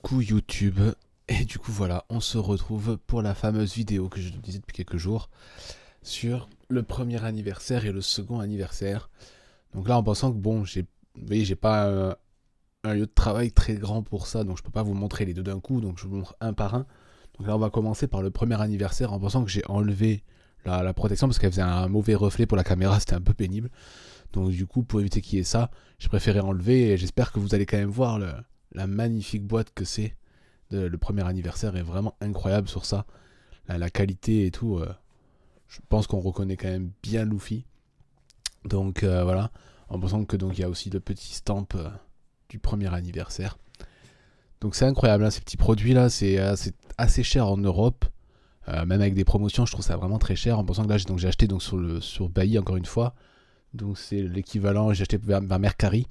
coucou YouTube. Et du coup voilà, on se retrouve pour la fameuse vidéo que je vous disais depuis quelques jours sur le premier anniversaire et le second anniversaire. Donc là en pensant que bon, vous voyez, j'ai pas un lieu de travail très grand pour ça, donc je peux pas vous montrer les deux d'un coup, donc je vous montre un par un. Donc là on va commencer par le premier anniversaire en pensant que j'ai enlevé la protection parce qu'elle faisait un mauvais reflet pour la caméra, c'était un peu pénible. Donc du coup pour éviter qu'il y ait ça, j'ai préféré enlever et j'espère que vous allez quand même voir la magnifique boîte que c'est. Le premier anniversaire est vraiment incroyable sur ça. La qualité et tout, je pense qu'on reconnaît quand même bien Luffy. Donc voilà, en pensant que donc il y a aussi le petit stamp du premier anniversaire. Donc c'est incroyable, hein, ces petits produits là, c'est assez cher en Europe. Même avec des promotions, je trouve ça vraiment très cher. En pensant que là, j'ai acheté donc sur Bailly encore une fois. Donc c'est l'équivalent, j'ai acheté vers Mercari.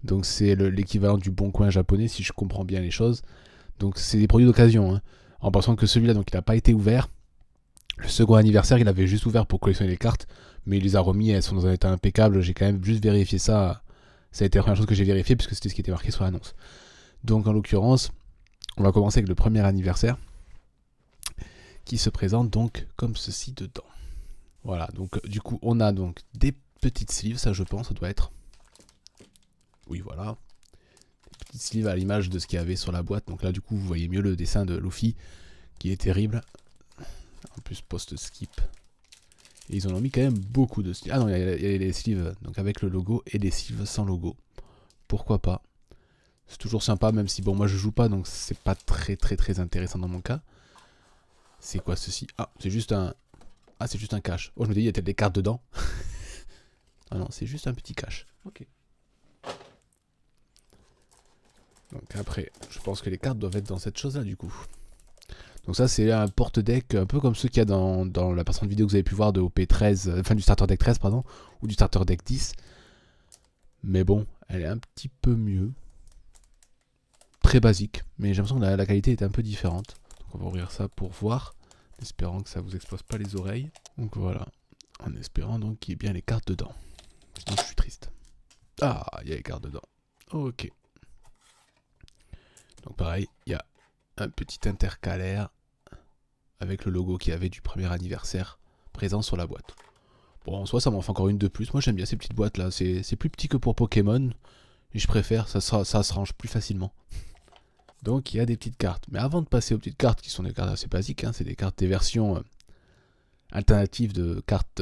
Donc c'est l'équivalent du Bon Coin japonais si je comprends bien les choses. Donc c'est des produits d'occasion, hein. En pensant que celui-là, donc il n'a pas été ouvert. Le second anniversaire, il avait juste ouvert pour collectionner les cartes, mais il les a remis, elles sont dans un état impeccable. J'ai quand même juste vérifié ça. Ça a été la première chose que j'ai vérifié, puisque c'était ce qui était marqué sur l'annonce. Donc en l'occurrence, on va commencer avec le premier anniversaire, qui se présente donc comme ceci dedans. Voilà, donc du coup, on a donc des petites sleeves, ça je pense, ça doit être. Oui, voilà. Petite sleeve à l'image de ce qu'il y avait sur la boîte. Donc là, du coup, vous voyez mieux le dessin de Luffy, qui est terrible. En plus, post-skip. Et ils en ont mis quand même beaucoup de sleeves. Ah non, il y a les sleeves donc avec le logo et des sleeves sans logo. Pourquoi pas. C'est toujours sympa, même si, bon, moi je joue pas, donc c'est pas très intéressant dans mon cas. C'est quoi ceci? Ah, c'est juste un... Ah, c'est juste un cache. Oh, je me dis, il y a peut-être des cartes dedans. Ah non, c'est juste un petit cache. Ok. Donc après, je pense que les cartes doivent être dans cette chose-là, du coup. Donc ça, c'est un porte-deck un peu comme ceux qu'il y a dans la précédente vidéo que vous avez pu voir de OP13, enfin du starter deck 13, pardon, ou du starter deck 10. Mais bon, elle est un petit peu mieux. Très basique, mais j'ai l'impression que la qualité est un peu différente. Donc on va ouvrir ça pour voir, en espérant que ça vous explose pas les oreilles. Donc voilà, en espérant donc qu'il y ait bien les cartes dedans. Sinon je suis triste. Ah, il y a les cartes dedans. Ok. Donc pareil, il y a un petit intercalaire avec le logo qu'il y avait du premier anniversaire présent sur la boîte. Bon, en soi, ça m'en fait encore une de plus. Moi, j'aime bien ces petites boîtes là. C'est plus petit que pour Pokémon. Et je préfère, ça se range plus facilement. Donc, il y a des petites cartes. Mais avant de passer aux petites cartes, qui sont des cartes assez basiques, hein, c'est des cartes des versions alternatives de cartes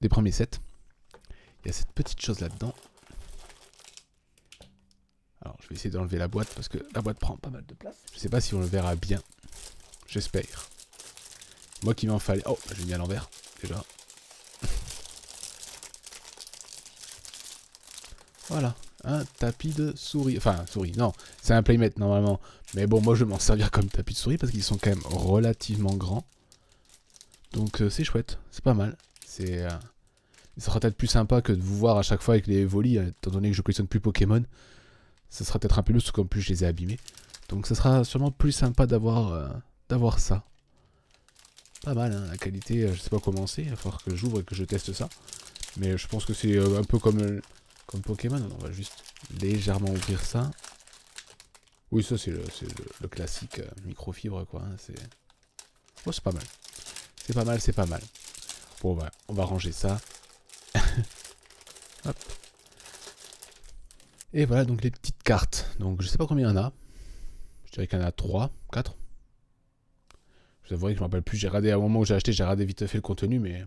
des premiers sets. Il y a cette petite chose là-dedans. Alors, je vais essayer d'enlever la boîte parce que la boîte prend pas mal de place. Je sais pas si on le verra bien. J'espère. Moi qui m'en fallait. Oh, j'ai mis à l'envers, déjà. Voilà, un tapis de souris. Enfin, souris, non, c'est un playmate normalement. Mais bon, moi je vais m'en servir comme tapis de souris parce qu'ils sont quand même relativement grands. Donc c'est chouette, c'est pas mal. Il sera peut-être plus sympa que de vous voir à chaque fois avec les volis, étant donné que je collectionne plus Pokémon. Ce sera peut-être un peu lourd, comme plus je les ai abîmés. Donc ce sera sûrement plus sympa d'avoir ça. Pas mal, hein, la qualité, je sais pas comment c'est, il va falloir que j'ouvre et que je teste ça. Mais je pense que c'est un peu comme Pokémon. On va juste légèrement ouvrir ça. Oui, ça c'est le classique microfibre quoi. Hein, oh, c'est pas mal. C'est pas mal, c'est pas mal. Bon, on va ranger ça. Hop. Et voilà donc les petites cartes. Donc je sais pas combien il y en a. Je dirais qu'il y en a 3, 4. Je vous avouerai que je me rappelle plus. J'ai regardé à un moment où j'ai acheté, j'ai regardé vite fait le contenu, mais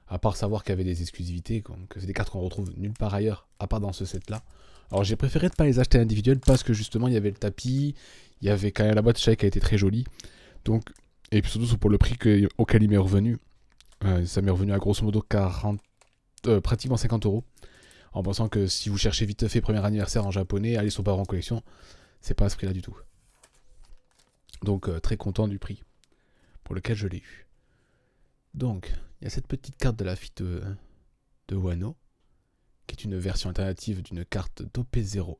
à part savoir qu'il y avait des exclusivités, que c'est des cartes qu'on retrouve nulle part ailleurs, à part dans ce set-là. Alors j'ai préféré ne pas les acheter individuelles parce que justement il y avait le tapis, il y avait quand même la boîte, je savais qu'elle était très jolie. Donc, et puis surtout pour le prix auquel il m'est revenu. Ça m'est revenu à grosso modo 40, pratiquement 50 euros. En pensant que si vous cherchez vite fait premier anniversaire en japonais, allez sur Baron Collection, c'est pas à ce prix là du tout. Donc très content du prix pour lequel je l'ai eu. Donc, il y a cette petite carte de la fille de Wano, qui est une version alternative d'une carte d'OP01.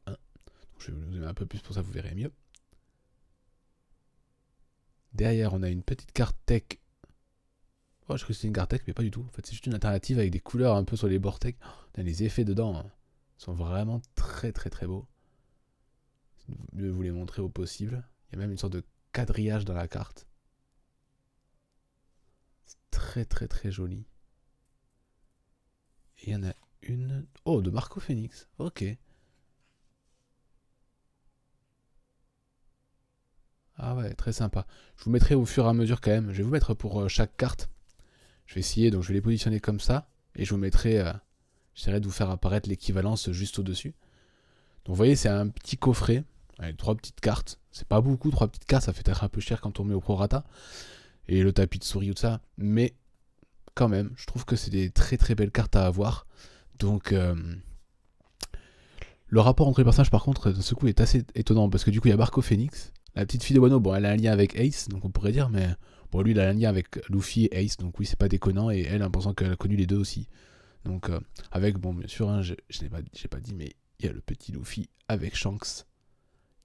Je vais vous zoomer un peu plus pour ça, vous verrez mieux. Derrière, on a une petite carte tech. Oh, je crois que c'est une carte tech, mais pas du tout. En fait, c'est juste une alternative avec des couleurs un peu sur les bords tech. Oh, les effets dedans sont vraiment très beaux. de vous les montrer au possible. Il y a même une sorte de quadrillage dans la carte. C'est très très très joli. Et il y en a une... Oh, de Marco Phoenix. Ok. Ah ouais, très sympa. Je vous mettrai au fur et à mesure quand même. Je vais vous mettre pour chaque carte. Je vais essayer, donc je vais les positionner comme ça. Et je vous mettrai... j'essaierai de vous faire apparaître l'équivalence juste au-dessus. Donc vous voyez, c'est un petit coffret. Avec 3 petites cartes. C'est pas beaucoup, 3 petites cartes. Ça fait peut-être un peu cher quand on met au prorata. Et le tapis de souris ou tout ça. Mais quand même, je trouve que c'est des très très belles cartes à avoir. Donc... le rapport entre les personnages, par contre, de ce coup, est assez étonnant. Parce que du coup, il y a Marco Phoenix. La petite fille de Wano, bon, elle a un lien avec Ace, donc on pourrait dire, mais bon, lui, il a un lien avec Luffy et Ace, donc oui, c'est pas déconnant, et elle, en pensant qu'elle a connu les deux aussi. Donc, avec, bon, bien sûr, hein, j'ai pas dit, mais il y a le petit Luffy avec Shanks,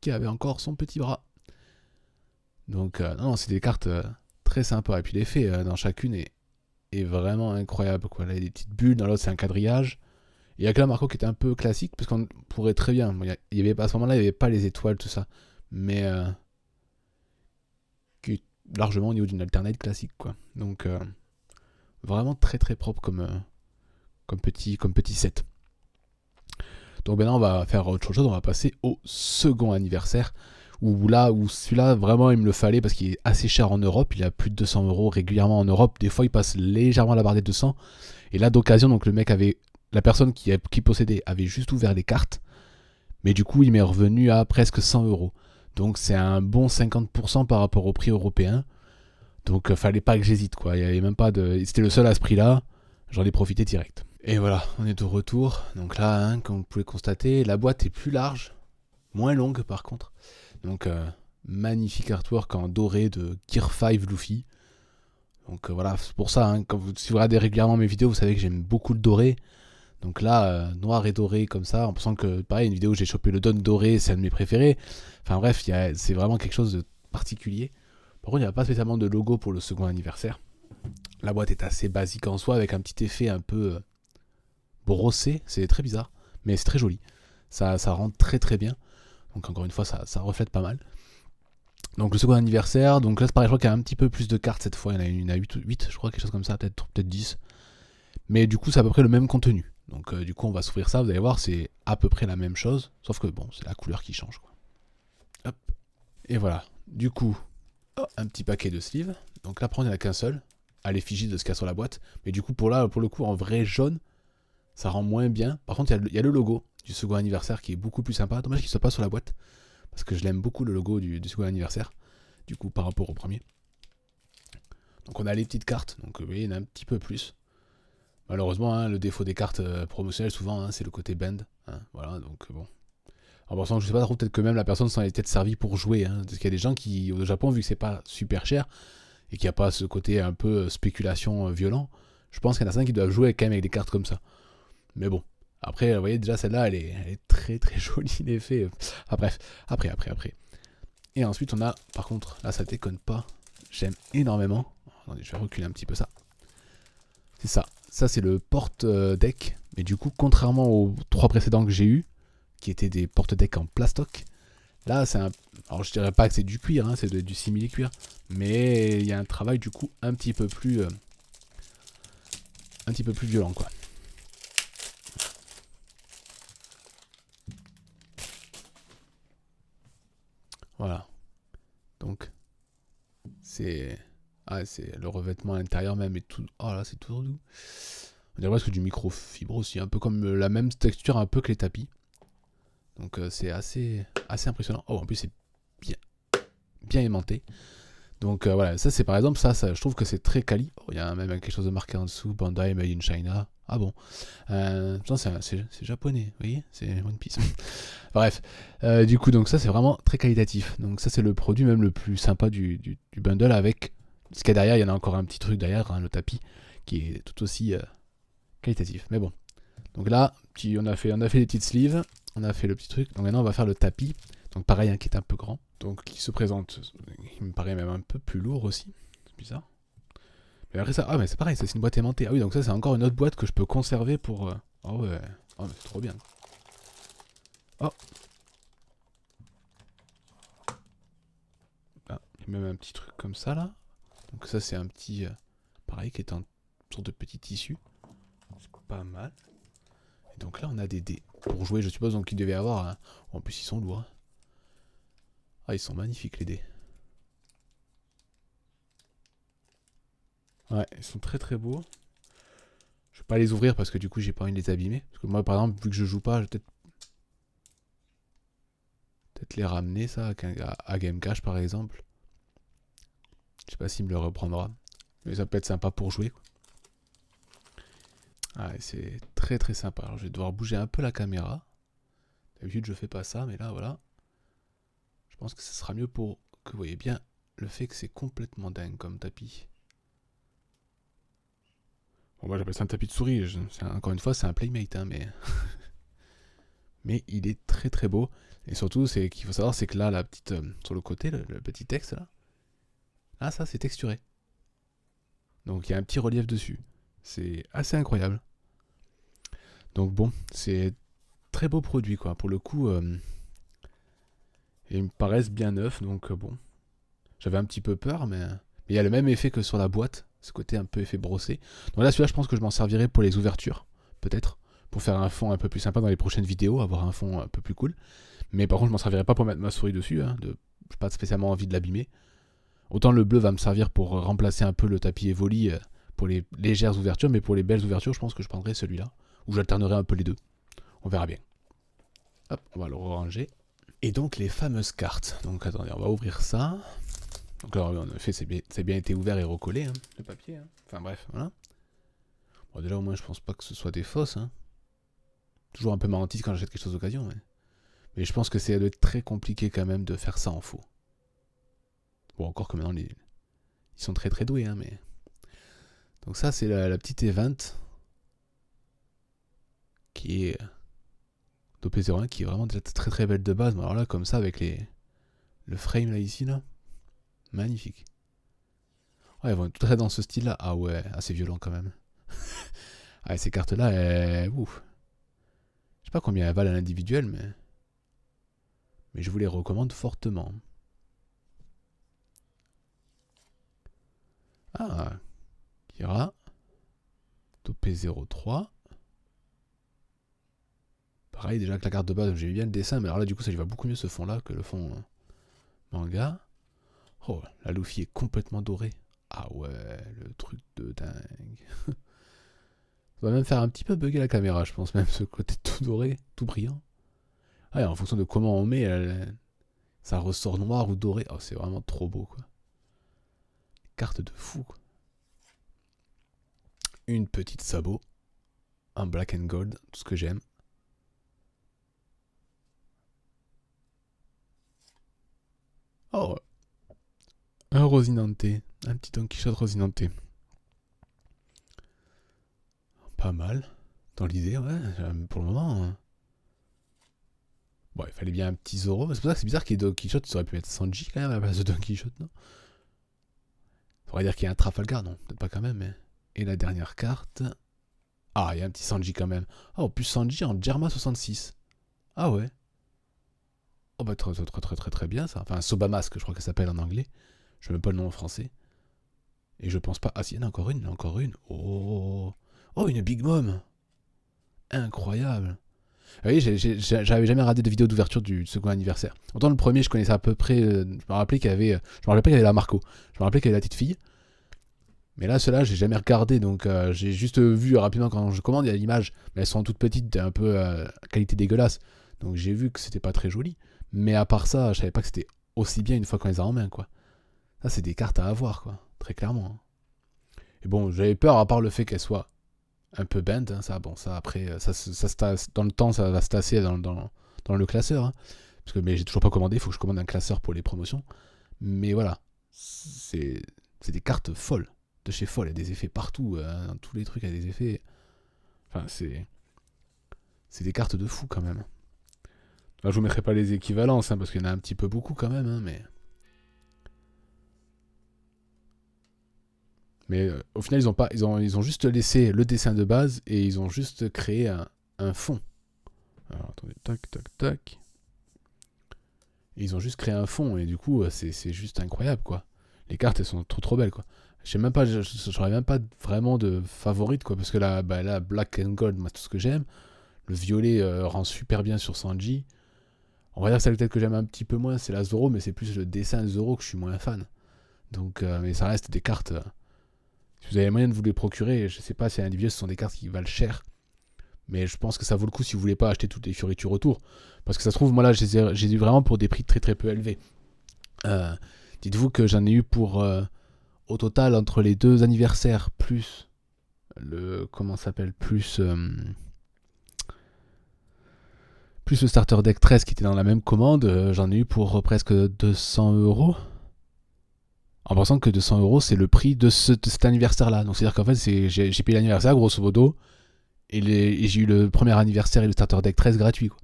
qui avait encore son petit bras. Donc, non, c'est des cartes très sympas, et puis l'effet dans chacune est vraiment incroyable, quoi. Là, il y a des petites bulles, dans l'autre, c'est un quadrillage. Il y a que là, Marco, qui était un peu classique, parce qu'on pourrait très bien, bon, il y avait, à ce moment-là, il n'y avait pas les étoiles, tout ça, mais... qui est largement au niveau d'une alternate classique, quoi. Donc vraiment très très propre comme petit set. Donc maintenant on va faire autre chose, on va passer au second anniversaire, où celui-là vraiment il me le fallait parce qu'il est assez cher en Europe, il a plus de 200 € régulièrement en Europe, des fois il passe légèrement la barre des 200, et là d'occasion, donc la personne qui possédait avait juste ouvert les cartes, mais du coup il m'est revenu à presque 100 €. Donc c'est un bon 50% par rapport au prix européen. Donc fallait pas que j'hésite, quoi. Il y avait même pas de... C'était le seul à ce prix-là. J'en ai profité direct. Et voilà, on est de retour. Donc là, hein, comme vous pouvez constater, la boîte est plus large. Moins longue par contre. Donc magnifique artwork en doré de Gear 5 Luffy. Donc voilà, c'est pour ça, hein, si vous regardez régulièrement mes vidéos, vous savez que j'aime beaucoup le doré. Donc là, noir et doré comme ça, en pensant que, pareil, une vidéo où j'ai chopé le Don doré, c'est un de mes préférés. Enfin bref, c'est vraiment quelque chose de particulier. Par contre, il n'y a pas spécialement de logo pour le second anniversaire. La boîte est assez basique en soi, avec un petit effet un peu brossé. C'est très bizarre, mais c'est très joli. Ça rend très très bien. Donc encore une fois, ça reflète pas mal. Donc le second anniversaire, donc là c'est pareil, je crois qu'il y a un petit peu plus de cartes cette fois. Il y en a 8 je crois, quelque chose comme ça, peut-être 10. Mais du coup, c'est à peu près le même contenu. Donc du coup, on va s'ouvrir ça, vous allez voir, c'est à peu près la même chose. Sauf que bon, c'est la couleur qui change, quoi. Hop. Et voilà. Du coup, un petit paquet de sleeves. Donc là, il n'y en a qu'un seul, à l'effigie de ce qu'il y a sur la boîte. Mais du coup, pour le coup, en vrai jaune, ça rend moins bien. Par contre, il y a le logo du second anniversaire qui est beaucoup plus sympa. Dommage qu'il ne soit pas sur la boîte, parce que je l'aime beaucoup, le logo du second anniversaire, du coup, par rapport au premier. Donc on a les petites cartes, donc vous voyez, il y en a un petit peu plus. Malheureusement, hein, le défaut des cartes promotionnelles, souvent, hein, c'est le côté bend. Hein, voilà, donc bon. En pensant, je sais pas trop, peut-être que même la personne s'en est peut-être servie pour jouer. Hein, parce qu'il y a des gens qui, au Japon, vu que c'est pas super cher, et qu'il n'y a pas ce côté un peu spéculation violent, je pense qu'il y en a certains qui doivent jouer quand même avec des cartes comme ça. Mais bon. Après, vous voyez, déjà, celle-là, elle est très très jolie, l'effet. Ah, bref, après. Et ensuite, on a, par contre, là, ça déconne pas. J'aime énormément. Attendez, je vais reculer un petit peu ça. C'est ça. Ça, c'est le porte-deck. Mais du coup, contrairement aux 3 précédents que j'ai eu, qui étaient des porte-deck en plastoc, là, c'est un... Alors, je dirais pas que c'est du cuir, hein, c'est du simili-cuir. Mais il y a un travail, du coup, un petit peu plus violent, quoi. Voilà. Donc, c'est... Ah, c'est le revêtement intérieur même et tout... Oh là, c'est tout doux. On dirait presque du microfibre aussi, un peu comme la même texture un peu que les tapis. Donc c'est assez impressionnant. Oh, en plus c'est bien aimanté. Donc voilà, ça c'est par exemple, ça je trouve que c'est très quali. Oh, il y a même quelque chose de marqué en dessous, Bandai Made in China. Ah bon. C'est japonais, vous voyez, c'est One Piece. Bref, du coup, donc ça c'est vraiment très qualitatif. Donc ça c'est le produit même le plus sympa du bundle, avec ce qu'il y a derrière. Il y en a encore un petit truc derrière, hein, le tapis, qui est tout aussi qualitatif. Mais bon. Donc là, on a fait les petites sleeves, on a fait le petit truc. Donc maintenant on va faire le tapis. Donc pareil, hein, qui est un peu grand. Donc qui se présente, il me paraît même un peu plus lourd aussi. C'est bizarre. Mais après ça, ah mais c'est pareil, ça c'est une boîte aimantée. Ah oui, donc ça c'est encore une autre boîte que je peux conserver pour... Oh ouais, oh, mais c'est trop bien. Oh. même un petit truc comme ça là. Donc ça c'est un petit, pareil, qui est en sorte de petit tissu. C'est pas mal. Et donc là on a des dés pour jouer, je suppose, donc il devait y avoir. Hein. En plus ils sont lourds. Hein. Ah, ils sont magnifiques les dés. Ouais, ils sont très très beaux. Je vais pas les ouvrir parce que du coup j'ai pas envie de les abîmer. Parce que moi par exemple, vu que je joue pas, je vais peut-être les ramener ça à Game Cash par exemple. Je sais pas s'il me le reprendra. Mais ça peut être sympa pour jouer. Quoi. Ah, c'est très très sympa. Alors je vais devoir bouger un peu la caméra. D'habitude je fais pas ça, mais là voilà. Je pense que ce sera mieux pour que vous voyez bien le fait que c'est complètement dingue comme tapis. Bon, moi j'appelle ça un tapis de souris. Encore une fois, c'est un Playmate, hein, mais... mais il est très très beau. Et surtout, c'est qu'il faut savoir, c'est que là, la petite, sur le côté, le petit texte là, là, ça c'est texturé. Donc il y a un petit relief dessus. C'est assez incroyable. Donc bon, c'est très beau produit quoi. Pour le coup, ils me paraissent bien neufs. Donc bon, j'avais un petit peu peur, mais il y a le même effet que sur la boîte. Ce côté un peu effet brossé. Donc là, celui-là, je pense que je m'en servirai pour les ouvertures, peut-être, pour faire un fond un peu plus sympa dans les prochaines vidéos, avoir un fond un peu plus cool. Mais par contre, je m'en servirai pas pour mettre ma souris dessus. Hein, j'ai pas spécialement envie de l'abîmer. Autant le bleu va me servir pour remplacer un peu le tapis Evoli pour les légères ouvertures, mais pour les belles ouvertures, je pense que je prendrai celui-là. Ou j'alternerai un peu les deux. On verra bien. Hop, on va le ranger. Et donc les fameuses cartes. Donc attendez, on va ouvrir ça. Donc là, en effet, c'est bien été ouvert et recollé, hein, le papier. Hein. Enfin bref, voilà. Bon, déjà, au moins, je pense pas que ce soit des fausses. Hein. Toujours un peu mentiste quand j'achète quelque chose d'occasion. Mais je pense que c'est très compliqué quand même de faire ça en faux. Bon, encore que maintenant, ils sont très très doués, hein, mais... Donc ça, c'est la petite event qui est d'OP01, qui est vraiment déjà très très belle de base. Mais alors là, comme ça, avec le frame là, ici, là, magnifique. Ouais, elles vont tout à fait dans ce style-là. Ah ouais, assez violent quand même. Ah, ces cartes-là, ouf. Je sais pas combien elles valent à l'individuel, mais je vous les recommande fortement. Ah, Kira. Topé03. Pareil, déjà que la carte de base, j'ai bien le dessin, mais alors là, du coup, ça lui va beaucoup mieux ce fond-là que le fond manga. Oh, la Luffy est complètement dorée. Ah ouais, le truc de dingue. Ça va même faire un petit peu bugger la caméra, je pense, même ce côté tout doré, tout brillant. Ouais, en fonction de comment on met, ça ressort noir ou doré. Oh, c'est vraiment trop beau, quoi. Carte de fou, quoi. Une petite sabot. Un black and gold, tout ce que j'aime. Oh, un Rosinante. Un petit Don Quichotte Rosinante. Pas mal. Dans l'idée, ouais, pour le moment. Hein. Bon, il fallait bien un petit Zoro. C'est pour ça que c'est bizarre qu'il y ait Don Quichotte. Ça aurait pu être Sanji quand même à la place de Don Quichotte, non? Faudrait dire qu'il y a un Trafalgar, non? Peut-être pas quand même, mais... Et la dernière carte... Ah, il y a un petit Sanji quand même. Ah, en plus Sanji en Germa 66. Ah ouais. Oh bah très bien ça. Enfin, Sobamask, je crois que ça s'appelle en anglais. Je sais même pas le nom en français. Et je pense pas... Ah si, il y en a encore une, encore une. Oh, oh, une Big Mom. Incroyable. Oui, j'avais jamais regardé de vidéo d'ouverture du second anniversaire. Autant le premier, je connaissais à peu près. Je me rappelais qu'il y avait. Je me rappelais pas qu'il y avait la Marco. Je me rappelais qu'il y avait la petite fille. Mais là, ceux-là, j'ai jamais regardé. Donc, j'ai juste vu rapidement quand je commande. Il y a l'image. Mais elles sont toutes petites, un peu qualité dégueulasse. Donc, j'ai vu que c'était pas très joli. Mais à part ça, je savais pas que c'était aussi bien une fois qu'on les a en main, quoi. Ça, c'est des cartes à avoir, quoi. Très clairement. Hein. Et bon, j'avais peur, à part le fait qu'elles soient un peu bend, hein, ça, bon, ça après, dans le temps, ça va se tasser dans le classeur. Hein, parce que, mais j'ai toujours pas commandé, il faut que je commande un classeur pour les promotions. Mais voilà, c'est des cartes folles, de chez Folle, il y a des effets partout, dans tous les trucs, il y a des effets. Enfin, c'est des cartes de fou quand même. Là, je vous mettrai pas les équivalences, hein, parce qu'il y en a un petit peu beaucoup quand même, hein, mais... Mais au final, ils ont juste laissé le dessin de base et ils ont juste créé un fond. Alors attendez, tac, tac, tac. Et ils ont juste créé un fond, et du coup, c'est juste incroyable, quoi. Les cartes, elles sont trop trop belles, quoi. Je sais même pas, j'aurais même pas vraiment de favorite, quoi, parce que là, Black and Gold, moi, tout ce que j'aime. Le violet rend super bien sur Sanji. On va dire celle peut-être que j'aime un petit peu moins, c'est la Zoro, mais c'est plus le dessin Zoro que je suis moins fan. Donc, mais ça reste des cartes. Si vous avez moyen de vous les procurer, je sais pas si individuel, ce sont des cartes qui valent cher. Mais je pense que ça vaut le coup si vous voulez pas acheter toutes les fioritures autour. Parce que ça se trouve, moi là, j'ai eu vraiment pour des prix très très peu élevés. Euh, Dites-vous que j'en ai eu pour, au total, entre les deux anniversaires, plus le. Comment ça s'appelle plus le starter deck 13 qui était dans la même commande, j'en ai eu pour presque 200 €. En pensant que 200 € c'est le prix de cet anniversaire-là. Donc c'est-à-dire qu'en fait, j'ai payé l'anniversaire, grosso modo, et j'ai eu le premier anniversaire et le starter deck 13 gratuit, quoi.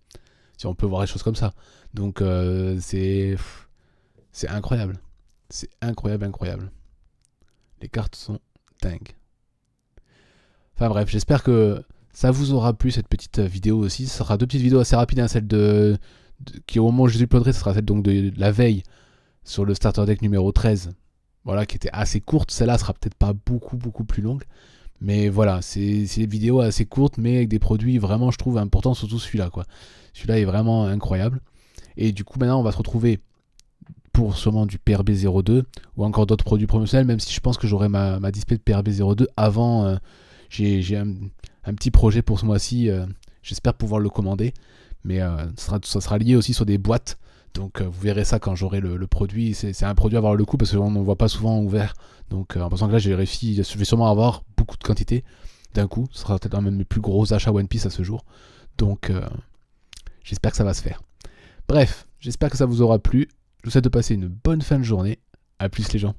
Si on peut voir les choses comme ça. Donc c'est incroyable. C'est incroyable, incroyable. Les cartes sont dingues. Enfin bref, j'espère que ça vous aura plu cette petite vidéo aussi. Ce sera deux petites vidéos assez rapides, hein, celle qui au moment où je les uploaderai, ce sera celle donc de la veille sur le starter deck numéro 13. Voilà, qui était assez courte. Celle-là sera peut-être pas beaucoup beaucoup plus longue. Mais voilà, c'est des vidéos assez courtes, mais avec des produits vraiment, je trouve, importants, surtout celui-là, quoi. Celui-là est vraiment incroyable. Et du coup, maintenant, on va se retrouver pour sûrement du PRB02 ou encore d'autres produits promotionnels, même si je pense que j'aurai ma display de PRB02 avant. J'ai un petit projet pour ce mois-ci. J'espère pouvoir le commander. Mais ça sera lié aussi sur des boîtes. Donc vous verrez ça quand j'aurai le produit. C'est un produit à avoir le coup parce qu'on n'en voit pas souvent ouvert. Donc en pensant que là je vais sûrement avoir beaucoup de quantité d'un coup. Ce sera peut-être un de mes plus gros achats One Piece à ce jour. Donc j'espère que ça va se faire. Bref, j'espère que ça vous aura plu. Je vous souhaite de passer une bonne fin de journée. A plus les gens.